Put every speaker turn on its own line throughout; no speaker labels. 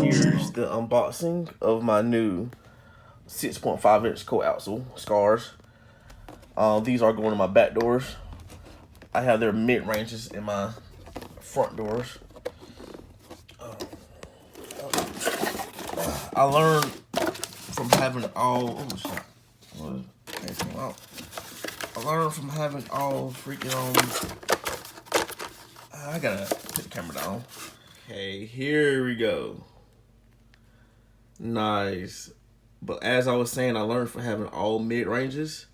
Here's the unboxing of my new 6.5-inch Coaxil Skars. These are going in my back doors. I have their mid ranges in my front doors. I learned from having all. Oh shit! I learned from having all freaking I gotta put the camera down. Okay, here we go. Nice. But as I was saying, I learned from having all mid ranges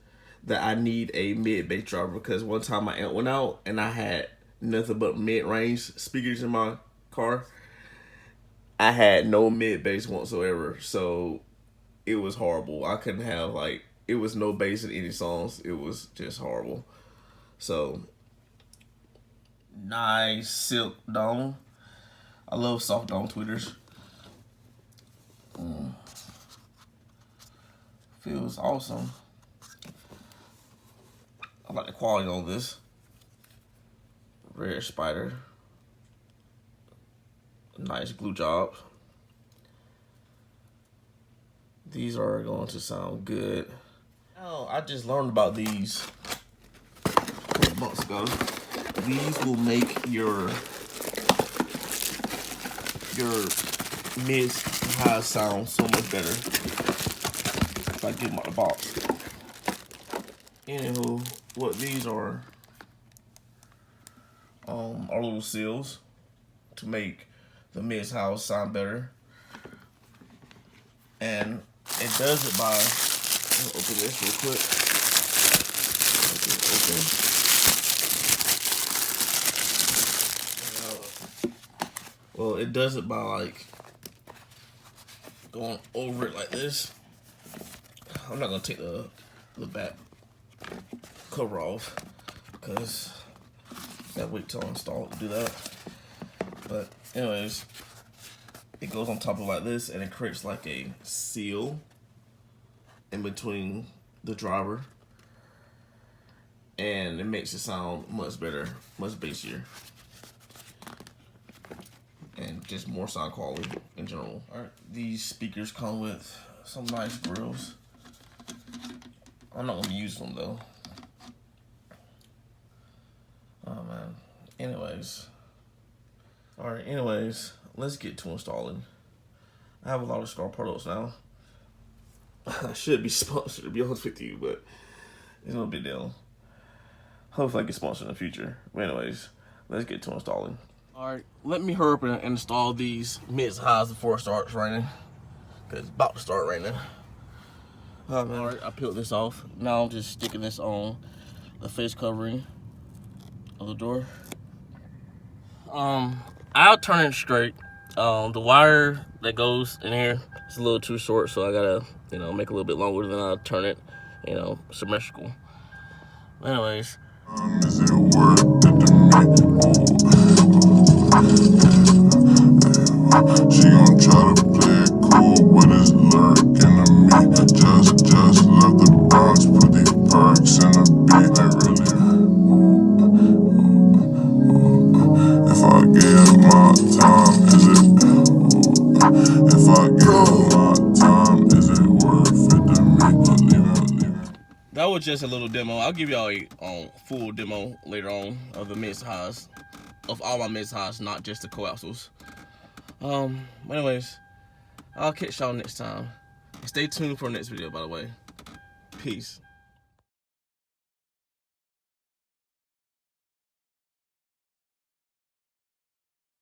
that I need a mid bass driver, because one time my amp went out and I had nothing but mid range speakers in my car. I had no mid bass whatsoever, so it was horrible. I couldn't have it was no bass in any songs. It was just horrible. So nice silk dome. I love soft dome tweeters. Feels awesome. I like the quality on this. Rare spider. Nice glue job. These are going to sound good. Oh, I just learned about these a couple months ago. These will make your mids and highs sound so much better if I get them out of the box. Anywho, what these are little seals to make the mids highs sound better, and it does it by. Let me open this real quick. Well, it does it by going over it like this. I'm not gonna take the back cover off because I gotta wait till I install it to do that. But anyways, it goes on top of like this, and it creates like a seal in between the driver, and it makes it sound much better, much bassier, and just more sound quality in general. Alright, these speakers come with some nice grills. I'm not gonna be using them though. Oh man. Anyways, let's get to installing. I have a lot of Skar products now. I should be sponsored, to be honest with you, but it's no big deal. Hopefully I get sponsored in the future. But anyways, let's get to installing. Alright, let me hurry up and install these mids highs before it starts raining, because it's about to start raining. Alright, I peeled this off. Now I'm just sticking this on the face covering of the door. I'll turn it straight. The wire that goes in here is a little too short, so I gotta, make it a little bit longer, than I'll turn it, symmetrical. Anyways. Is it worth it to me? She gon' try to play it cool, but it's lurking to me. Just left the Bronx, put these perks in the beat. I really. If I give my time, is it? If I give my time, is it worth it to me? Leave it. That was just a little demo. I'll give y'all a full demo later on of the mids highs, of all my mids highs, not just the Coaxils. Anyways, I'll catch y'all next time. Stay tuned for the next video, by the way. Peace.